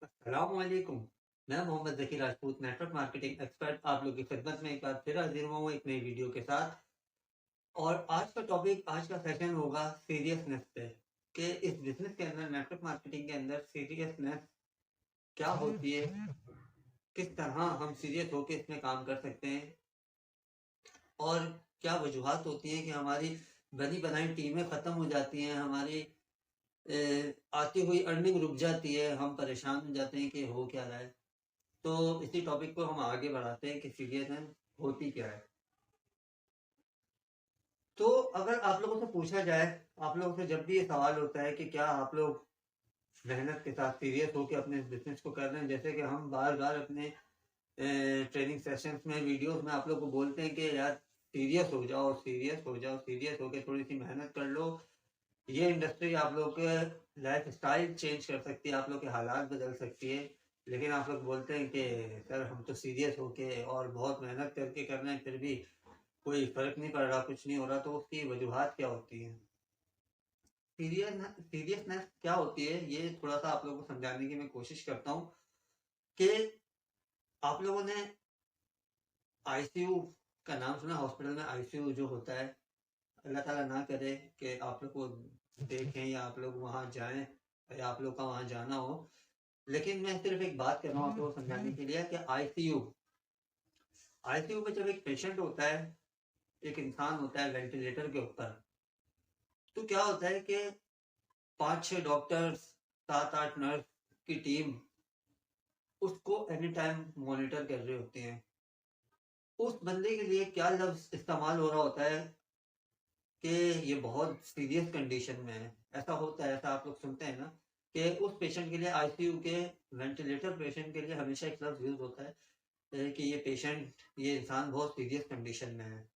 अस्सलामुअलैकुम। मैं Mohammad Zaki Rajput, network marketing expert, आप लोगों की खिदमत में एक बार फिर हाजिर हुआ हूँ एक नई वीडियो के साथ। और आज का टॉपिक, आज का सेशन होगा सीरियसनेस पे, कि इस बिजनेस के अंदर, नेटवर्क मार्केटिंग के अंदर सीरियसनेस क्या होती है, किस तरह हम सीरियस होकर इसमें काम कर सकते हैं, और क्या वजूहात होती हैं कि हमारी बनी बनाई टीमें ख़त्म हो जाती हैं, हमारी आती हुई अर्निंग रुक जाती है, हम परेशान हो जाते हैं कि हो क्या रहा है। तो इसी टॉपिक को हम आगे बढ़ाते हैं कि सीरियसनेस होती क्या है। तो अगर आप लोगों से पूछा जाए, आप लोगों से जब भी ये सवाल होता है कि क्या आप लोग मेहनत के साथ सीरियस होकर अपने बिजनेस को कर रहे हैं, जैसे कि हम बार बार अपने ट्रेनिंग सेशंस में, वीडियोस में आप लोग को बोलते हैं कि यार सीरियस हो जाओ, सीरियस हो जाओ, सीरियस होकर थोड़ी सी मेहनत कर लो। ये इंडस्ट्री आप लोग के लाइफ स्टाइल चेंज कर सकती है, आप लोग के हालात बदल सकती है। लेकिन आप लोग बोलते हैं कि सर हम तो सीरियस होके और बहुत मेहनत करके कर रहे हैं, फिर भी कोई फर्क नहीं पड़ रहा, कुछ नहीं हो रहा। तो उसकी वजूहात क्या होती हैं? सीरियसनेस क्या होती है, ये थोड़ा सा आप लोगों को समझाने की मैं कोशिश करता हूँ कि आप लोगों ने आईसीयू का नाम सुना? हॉस्पिटल में आईसीयू जो होता है, अल्लाह ताला ना करे कि आप लोग को देखें या आप लोग वहां जाएं या आप लोग का वहां जाना हो। लेकिन मैं सिर्फ एक बात कर रहा हूँ आप लोगों को समझाने के लिए कि आईसीयू, आईसीयू में जब एक पेशेंट होता है, एक इंसान होता है वेंटिलेटर के ऊपर, तो क्या होता है कि 5-6 डॉक्टर्स, 7-8 नर्स की टीम उसको एनी टाइम मॉनिटर कर रहे होते हैं। उस बंदे के लिए क्या लफ्ज इस्तेमाल हो रहा होता है कि ये बहुत सीरियस कंडीशन में है। ऐसा होता है, ऐसा आप लोग सुनते हैं ना, कि उस पेशेंट के लिए, आईसीयू के वेंटिलेटर पेशेंट के लिए हमेशा एक लफ्ज यूज होता है कि ये पेशेंट, ये इंसान बहुत सीरियस कंडीशन में है।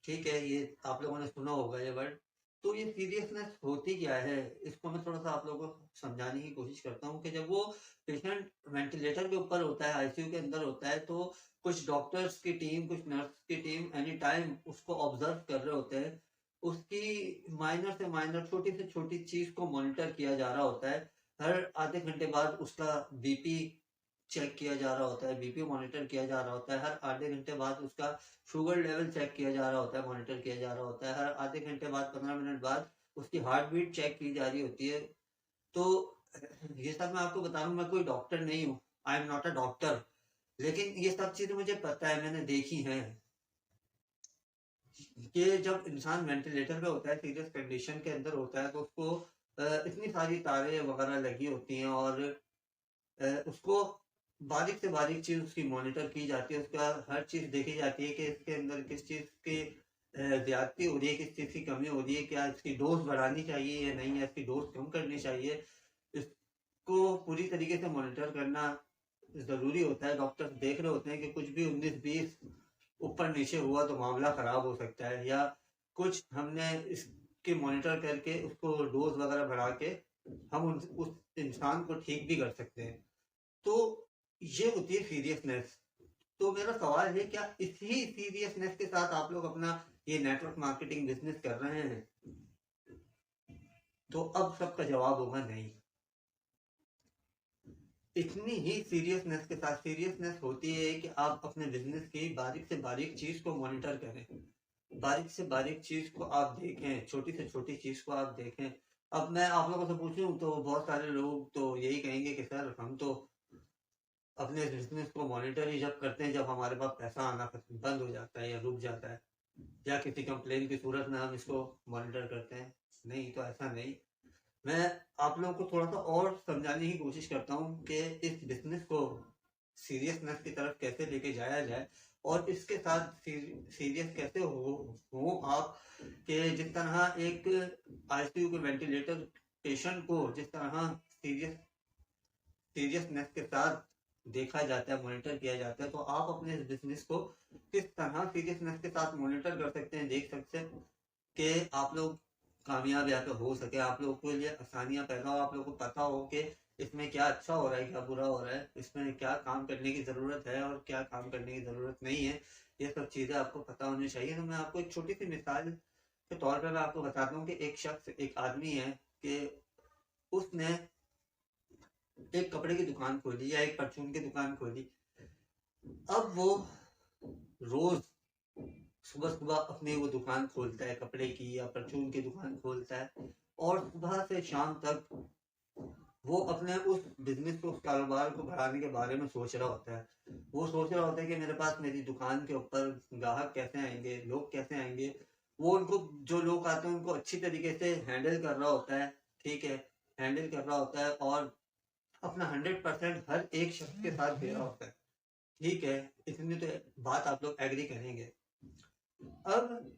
ठीक है, ये आप लोगों ने सुना होगा ये वर्ड। तो ये सीरियसनेस होती क्या है, इसको मैं थोड़ा सा आप लोगों को समझाने की कोशिश करता हूँ कि जब वो पेशेंट वेंटिलेटर के ऊपर होता है, आईसीयू के अंदर होता है, तो कुछ डॉक्टर्स की टीम, कुछ नर्स की टीम एनी टाइम उसको ऑब्जर्व कर रहे होते हैं। उसकी माइनर से माइनर, छोटी से छोटी चीज को मॉनिटर किया जा रहा होता है। हर आधे घंटे बाद उसका बीपी चेक किया जा रहा होता है, बीपी मॉनिटर किया जा रहा होता है। हर आधे घंटे बाद उसका शुगर लेवल चेक किया जा रहा होता है, मॉनिटर किया जा रहा होता है। हर आधे घंटे बाद, 15 मिनट बाद उसकी हार्ट बीट चेक की जा रही होती है। तो ये सब मैं आपको बता रहा हूँ, मैं कोई डॉक्टर नहीं हूँ, I am not a doctor, लेकिन ये सब चीजें मुझे पता है, मैंने देखी हैं कि जब इंसान वेंटिलेटर पे होता है, सीरियस कंडीशन के अंदर होता है, तो उसको इतनी सारी तारें वगैरह लगी होती हैं, और उसको बारीक से बारीक चीज उसकी मॉनिटर की जाती है, उसका हर चीज देखी जाती है कि इसके अंदर किस चीज की ज्यादती हो रही है, किस चीज की कमी हो रही है, क्या इसकी डोज बढ़ानी चाहिए या नहीं, या इसकी डोज कम करनी चाहिए। इसको पूरी तरीके से मॉनिटर करना जरूरी होता है। डॉक्टर देख रहे होते हैं कि कुछ भी 19-20 ऊपर नीचे हुआ तो मामला खराब हो सकता है, या कुछ हमने इसके मॉनिटर करके उसको डोज वगैरह बढ़ा के हम उस इंसान को ठीक भी कर सकते हैं। तो ये होती है सीरियसनेस। तो मेरा सवाल है, क्या इसी सीरियसनेस के साथ आप लोग अपना ये नेटवर्क मार्केटिंग बिजनेस कर रहे हैं? तो अब सबका जवाब होगा नहीं। इतनी ही सीरियसनेस के साथ, सीरियसनेस होती है कि आप अपने बिजनेस की बारीक से बारीक चीज को मॉनिटर करें, बारीक से बारीक चीज को आप देखें, छोटी से छोटी चीज को आप देखें। अब मैं आप लोगों से पूछूं तो बहुत सारे लोग तो यही कहेंगे कि सर हम तो अपने बिजनेस को मॉनिटर ही जब करते हैं जब हमारे पास पैसा आना बंद हो जाता है या रुक जाता है, या किसी कंप्लेन की सूरत में हम इसको मॉनिटर करते हैं। नहीं, तो ऐसा नहीं। मैं आप लोगों को थोड़ा सा और समझाने की कोशिश करता हूँ कि इस बिजनेस को सीरियसनेस की तरफ कैसे लेके जाया जाए, और इसके साथ सीरियस कैसे हो आप, कि जिस तरह एक आईसीयू के वेंटिलेटर पेशेंट को जिस तरह सीरियस सीरियसनेस के साथ देखा जाता है, मॉनिटर किया जाता है, तो आप अपने बिजनेस को किस तरह सीरियसनेस के साथ मॉनिटर कर सकते हैं, देख सकते हैं कि आप लोग कामयाब या तो हो सके, आप लोगों के लिए आसानियां पैदा हो, आप लोगों को पता हो कि इसमें क्या अच्छा हो रहा है, क्या बुरा हो रहा है, इसमें क्या काम करने की जरूरत है और क्या काम करने की जरूरत नहीं है। ये सब चीजें आपको पता होनी चाहिए। तो मैं आपको एक छोटी सी मिसाल के तौर पर मैं आपको बताता हूँ कि एक शख्स, एक आदमी है कि उसने एक कपड़े की दुकान खोली या एक परचून की दुकान खोली, अब वो रोज सुबह सुबह अपनी वो दुकान खोलता है, कपड़े की या परचून की दुकान खोलता है, और सुबह से शाम तक वो अपने उस बिजनेस को, उस कारोबार को बढ़ाने के बारे में सोच रहा होता है। वो सोच रहा होता है कि मेरे पास मेरी दुकान के ऊपर ग्राहक कैसे आएंगे, लोग कैसे आएंगे। वो उनको, जो लोग आते हैं उनको अच्छी तरीके से हैंडल कर रहा होता है, ठीक है, हैंडल कर रहा होता है, और अपना 100% हर एक शख्स के साथ दे रहा होता है, ठीक है। इतनी तो बात आप लोग एग्री करेंगे। अब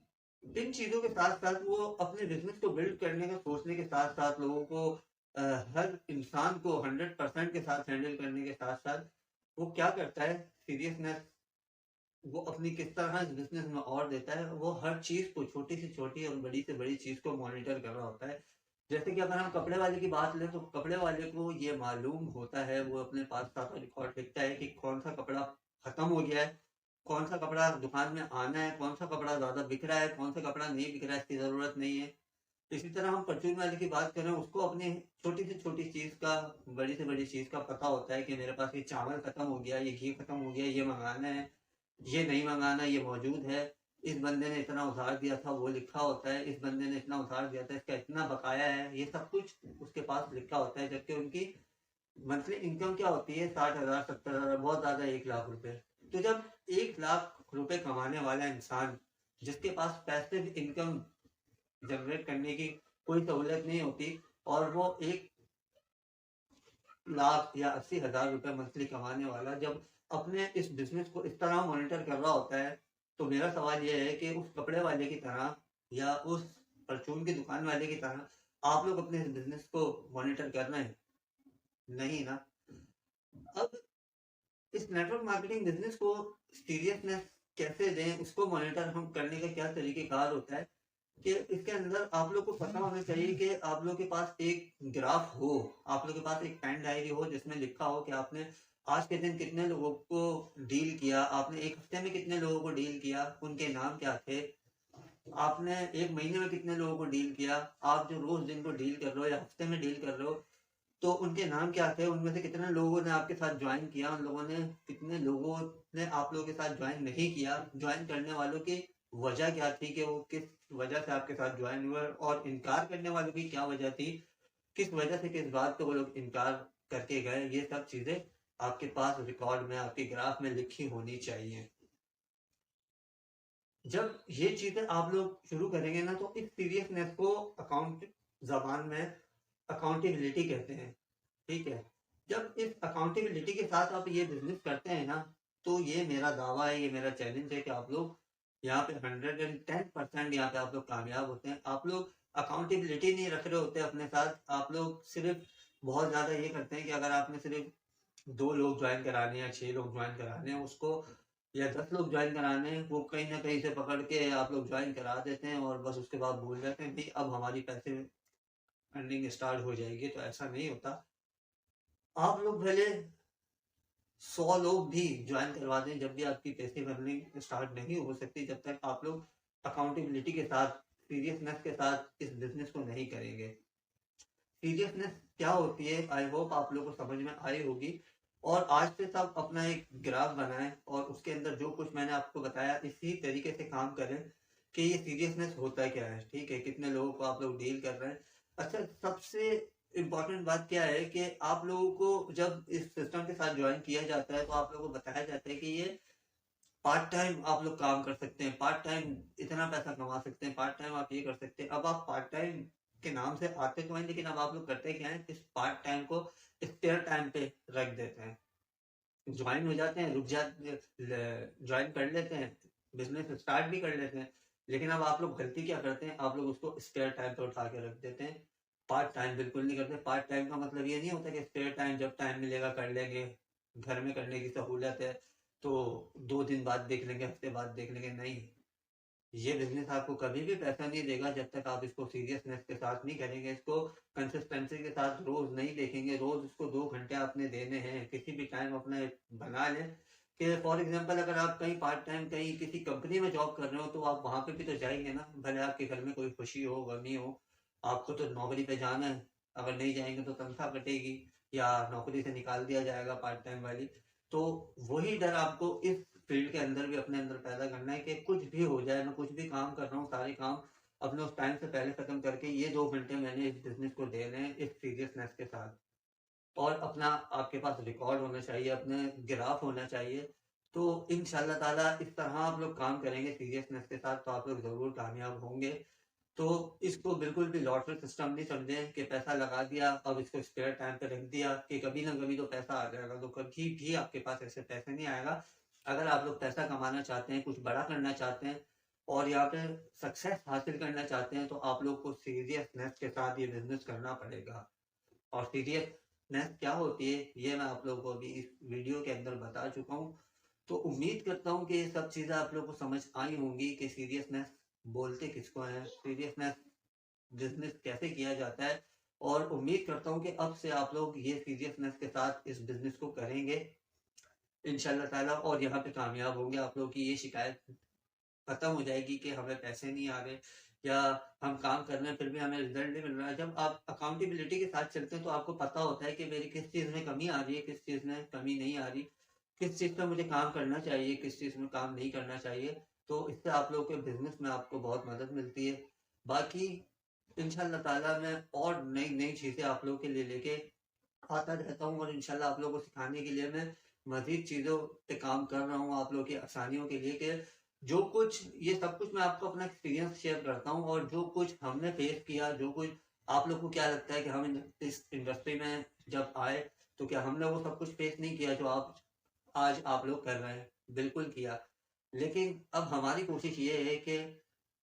इन चीजों के साथ साथ वो अपने बिजनेस को बिल्ड करने का सोचने के साथ साथ लोगों को, हर इंसान को 100% के साथ हैंडल करने के साथ साथ वो क्या करता है, सीरियसनेस वो अपनी किस तरह इस बिजनेस में और देता है। वो हर चीज को, छोटी से छोटी और बड़ी से बड़ी चीज को मॉनिटर कर रहा होता है। जैसे कि अगर हम कपड़े वाले की बात लें, तो कपड़े वाले को ये मालूम होता है, वो अपने पास साथ रिकॉर्ड लिखता है कि कौन सा कपड़ा खत्म हो गया है, कौन सा कपड़ा दुकान में आना है, कौन सा कपड़ा ज्यादा बिक रहा है, कौन सा कपड़ा नहीं बिक रहा है, इसकी जरूरत नहीं है। इसी तरह हम परचून वाले की बात करें, उसको अपनी छोटी से छोटी चीज का, बड़ी से बड़ी चीज का पता होता है कि मेरे पास ये चावल खत्म हो गया, ये घी खत्म हो गया, ये मंगाना है, ये नहीं मंगाना, ये मौजूद है, इस बंदे ने इतना उधार दिया था, वो लिखा होता है, इस बंदे ने इतना उधार दिया था, इसका इतना बकाया है, ये सब कुछ उसके पास लिखा होता है। जबकि उनकी मंथली इनकम क्या होती है, 60,000, 70,000, बहुत ज्यादा 1 लाख रुपए। तो जब 1 लाख रुपए कमाने वाला इंसान, जिसके पास पैसिव इनकम जनरेट करने की कोई सहूलियत नहीं होती, और वो 1 लाख या 80,000 रुपए मंथली कमाने वाला जब अपने इस बिजनेस को इस तरह मॉनिटर कर रहा होता है, तो मेरा सवाल यह है कि उस कपड़े वाले की तरह या उस परचून की दुकान वाले की तरह आप लोग अपने इस बिजनेस को मॉनिटर कर रहे हैं? नहीं ना। अब इस नेटवर्क मार्केटिंग बिजनेस को सीरियसनेस कैसे दें, उसको मॉनिटर हम करने का क्या तरीकेकार होता है, कि इसके अंदर आप लोग को पता होना चाहिए कि आप लोग के पास एक ग्राफ हो, आप लोग के पास एक पेन डायरी हो, जिसमें लिखा हो कि आपने आज के दिन कितने लोगों को डील किया, आपने एक हफ्ते में कितने लोगों को डील किया, उनके नाम क्या थे, आपने एक महीने में कितने लोगों को डील किया, आप जो रोज जिनको डील कर रहे हो या हफ्ते में डील कर रहे हो, तो उनके नाम क्या थे, उनमें से कितने लोगों ने आपके साथ ज्वाइन किया, उन लोगों ने, कितने लोगों ने आप लोगों के साथ ज्वाइन नहीं किया, ज्वाइन करने वालों की वजह क्या थी, कि वो किस वजह से आपके साथ ज्वाइन हुए, और इनकार करने वालों की क्या वजह थी, किस वजह से, किस बात को वो लोग इनकार करके गए। ये सब चीजें आपके पास रिकॉर्ड में, आपके ग्राफ में लिखी होनी चाहिए। जब ये चीजें आप लोग शुरू करेंगे ना, तो इस सीरियसनेस को अकाउंट जबान में अकाउंटेबिलिटी कहते हैं, ठीक है। जब इस अकाउंटेबिलिटी के साथ आप ये बिजनेस करते हैं ना, तो ये मेरा दावा है, ये मेरा चैलेंज है कि आप लोग यहाँ पे 110% यहाँ पे आप लोग कामयाब होते हैं। आप लोग अकाउंटेबिलिटी नहीं रख रहे होते अपने साथ, आप लोग सिर्फ बहुत ज्यादा ये करते हैं कि अगर आपने सिर्फ 2 लोग ज्वाइन कराने या 6 लोग ज्वाइन कराने हैं उसको, या 10 लोग ज्वाइन कराने हैं, वो कहीं ना कहीं से पकड़ के आप लोग ज्वाइन करा देते हैं, और बस उसके बाद भूल जाते हैं भाई अब हमारी पैसे अर्निंग स्टार्ट हो जाएगी। तो ऐसा नहीं होता। आप लोग भले 100 लोग भी ज्वाइन करवा दें, जब भी आपकी पैसे अर्निंग स्टार्ट नहीं हो सकती, जब तक आप लोग अकाउंटेबिलिटी के साथ, सीरियसनेस के साथ इस बिजनेस को नहीं करेंगे। सीरियसनेस क्या होती है, आई होप आप लोगों को समझ में आई होगी। और आज से सब अपना एक ग्राफ बनाएं, और उसके अंदर जो कुछ मैंने आपको बताया इसी तरीके से काम करें कि ये सीरियसनेस होता क्या है, ठीक है, कितने लोगों को आप लोग डील कर रहे हैं। अच्छा, सबसे इम्पोर्टेंट बात क्या है कि आप लोगों को जब इस सिस्टम के साथ ज्वाइन किया जाता है, तो आप लोगों को बताया जाता है कि ये पार्ट टाइम आप लोग काम कर सकते हैं, पार्ट टाइम इतना पैसा कमा सकते हैं, पार्ट टाइम आप ये कर सकते हैं। अब आप पार्ट टाइम के नाम से आते तो हैं, लेकिन अब आप लोग करते क्या है, इस पार्ट टाइम को स्पेयर टाइम पे रख देते हैं। ज्वाइन हो जाते हैं, रुक जाते, ज्वाइन कर लेते हैं, बिजनेस स्टार्ट भी कर लेते हैं, लेकिन अब आप लोग गलती क्या करते हैं, आप लोग उसको स्पेयर टाइम पे उठा के रख देते हैं। पार्ट टाइम बिल्कुल नहीं करते। पार्ट टाइम का मतलब ये नहीं होता कि स्पेयर टाइम जब टाइम मिलेगा कर लेंगे, घर में करने की सहूलियत है तो 2 दिन बाद देख लेंगे, हफ्ते बाद देख लेंगे, नहीं। ये बिजनेस आपको कभी भी पैसा नहीं देगा जब तक आप इसको सीरियसनेस के साथ नहीं करेंगे, इसको कंसिस्टेंसी के साथ रोज नहीं देखेंगे। रोज इसको 2 घंटे आपने देने हैं, किसी भी टाइम अपना बना लें कि फॉर एग्जांपल अगर आप कहीं पार्ट टाइम कहीं किसी कंपनी में जॉब कर रहे हो, तो आप वहां पे भी तो जाएंगे ना, भले आपके घर में कोई खुशी हो, गमी हो, आपको तो नौकरी पे जाना है। अगर नहीं जाएंगे तो तनख्वाह कटेगी। या नौकरी से निकाल दिया जाएगा पार्ट टाइम वाली। तो वही डर आपको इस फील्ड के अंदर भी अपने अंदर पैदा करना है कि कुछ भी हो जाए, मैं कुछ भी काम कर रहा हूँ, सारे काम अपने उस टाइम से पहले खत्म करके ये 2 घंटे मैंने इस बिज़नेस को देने हैं इस सीरियसनेस के साथ। और अपना आपके पास रिकॉर्ड होना चाहिए, अपने ग्राफ होना चाहिए। तो इंशाल्लाह ताला इस तरह आप लोग काम करेंगे सीरियसनेस के साथ तो आप लोग ज़रूर कामयाब होंगे। तो इसको बिल्कुल भी लॉटरी सिस्टम नहीं समझें कि पैसा लगा दिया, अब इसको स्पेयर टाइम पे रख दिया कि कभी ना कभी तो पैसा आ जाएगा, तो कभी भी आपके पास ऐसे पैसे नहीं आएगा। अगर आप लोग पैसा कमाना चाहते हैं, कुछ बड़ा करना चाहते हैं और यहाँ पे सक्सेस हासिल करना चाहते हैं, तो आप लोग को सीरियसनेस के साथ ये बिज़नेस करना पड़ेगा। और सीरियसनेस क्या होती है, ये मैं आप लोगों को अभी इस वीडियो के अंदर बता चुका हूँ। तो उम्मीद करता हूँ कि ये सब चीज़ें आप लोगों को समझ आई होंगी कि सीरियसनेस बोलते किसको है, सीरियसनेस बिजनेस कैसे किया जाता है। और उम्मीद करता हूँ कि अब से आप लोग ये सीरियसनेस के साथ इस बिजनेस को करेंगे इंशाल्लाह ताला और यहाँ पे कामयाब होंगे। आप लोगों की ये शिकायत खत्म हो जाएगी कि हमें पैसे नहीं आ रहे या हम काम कर रहे हैं फिर भी हमें रिजल्ट नहीं मिल रहा है। जब आप अकाउंटेबिलिटी के साथ चलते हैं तो आपको पता होता है कि मेरी किस चीज़ में कमी आ रही है, किस चीज़ में कमी नहीं आ रही, किस चीज़ पे मुझे काम करना चाहिए, किस चीज़ में काम नहीं करना चाहिए। तो इससे आप लोगों के बिजनेस में आपको बहुत मदद मिलती है। बाकी इंशाल्लाह ताला मैं और नई नई चीज़ें आप लोगों के लिए लेके आता रहता हूँ और इंशाल्लाह आप लोगों को सिखाने के लिए मैं मज़ीद चीज़ों पे काम कर रहा हूँ आप लोगों की आसानियों के लिए कि जो कुछ ये सब कुछ मैं आपको अपना एक्सपीरियंस शेयर करता हूँ और जो कुछ हमने फेस किया, जो कुछ आप लोग को क्या लगता है कि हम इस इंडस्ट्री में जब आए तो क्या हमने वो सब कुछ फेस नहीं किया जो आप आज आप लोग कर रहे हैं? बिल्कुल किया। लेकिन अब हमारी कोशिश ये है कि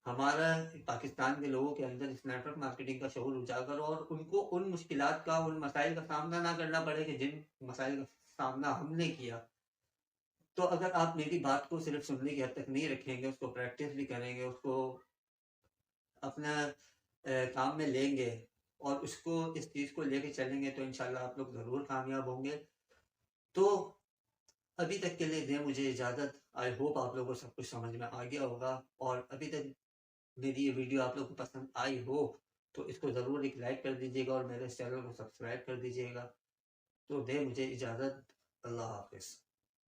हमारा पाकिस्तान के लोगों के अंदर इस नेटवर्क मार्केटिंग का शऊर उजागर हो और उनको उन मुश्किलात का, उन मसाइल का सामना ना करना पड़े कि जिन मसाइल का सामना हमने किया। तो अगर आप मेरी बात को सिर्फ सुनने की हद तक नहीं रखेंगे, उसको प्रैक्टिस भी करेंगे, उसको अपना काम में लेंगे और उसको इस चीज़ को लेके चलेंगे तो इंशाल्लाह आप लोग ज़रूर कामयाब होंगे। तो अभी तक के लिए दें मुझे इजाज़त। आई होप आप लोगों को सब कुछ समझ में आ गया होगा और अभी तक मेरी ये वीडियो आप लोगों को पसंद आई हो तो इसको ज़रूर एक लाइक कर दीजिएगा और मेरे इस चैनल को सब्सक्राइब कर दीजिएगा। तो दें मुझे इजाज़त। अल्लाह हाफ़िज़।